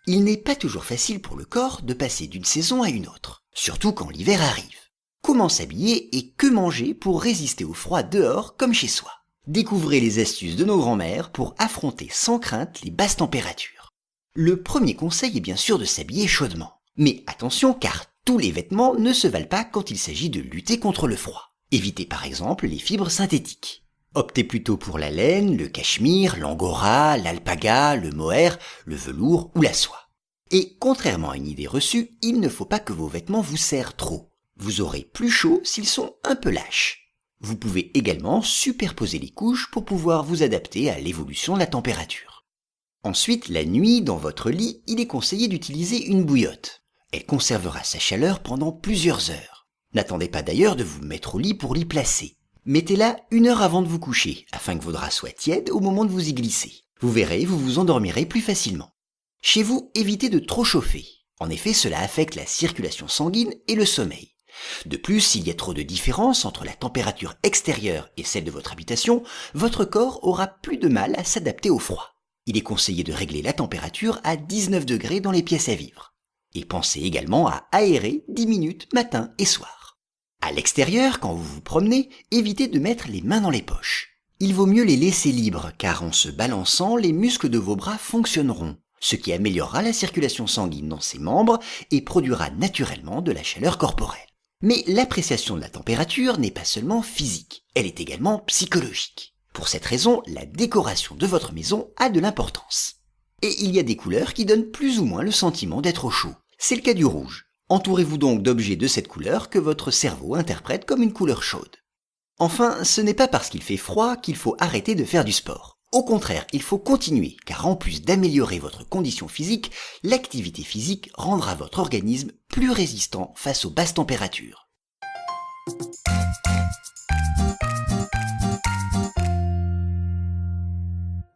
Il n'est pas toujours facile pour le corps de passer d'une saison à une autre, surtout quand l'hiver arrive. Comment s'habiller et que manger pour résister au froid dehors comme chez soi? Découvrez les astuces de nos grands-mères pour affronter sans crainte les basses températures. Le premier conseil est bien sûr de s'habiller chaudement. Mais attention car tous les vêtements ne se valent pas quand il s'agit de lutter contre le froid. Évitez par exemple les fibres synthétiques. Optez plutôt pour la laine, le cachemire, l'angora, l'alpaga, le mohair, le velours ou la soie. Et contrairement à une idée reçue, il ne faut pas que vos vêtements vous serrent trop. Vous aurez plus chaud s'ils sont un peu lâches. Vous pouvez également superposer les couches pour pouvoir vous adapter à l'évolution de la température. Ensuite, la nuit, dans votre lit, il est conseillé d'utiliser une bouillotte. Elle conservera sa chaleur pendant plusieurs heures. N'attendez pas d'ailleurs de vous mettre au lit pour l'y placer. Mettez-la 1 heure avant de vous coucher, afin que vos draps soient tièdes au moment de vous y glisser. Vous verrez, vous vous endormirez plus facilement. Chez vous, évitez de trop chauffer. En effet, cela affecte la circulation sanguine et le sommeil. De plus, s'il y a trop de différence entre la température extérieure et celle de votre habitation, votre corps aura plus de mal à s'adapter au froid. Il est conseillé de régler la température à 19 degrés dans les pièces à vivre. Et pensez également à aérer 10 minutes matin et soir. À l'extérieur, quand vous vous promenez, évitez de mettre les mains dans les poches. Il vaut mieux les laisser libres, car en se balançant, les muscles de vos bras fonctionneront, ce qui améliorera la circulation sanguine dans ses membres et produira naturellement de la chaleur corporelle. Mais l'appréciation de la température n'est pas seulement physique, elle est également psychologique. Pour cette raison, la décoration de votre maison a de l'importance. Et il y a des couleurs qui donnent plus ou moins le sentiment d'être au chaud. C'est le cas du rouge. Entourez-vous donc d'objets de cette couleur que votre cerveau interprète comme une couleur chaude. Enfin, ce n'est pas parce qu'il fait froid qu'il faut arrêter de faire du sport. Au contraire, il faut continuer, car en plus d'améliorer votre condition physique, l'activité physique rendra votre organisme plus résistant face aux basses températures.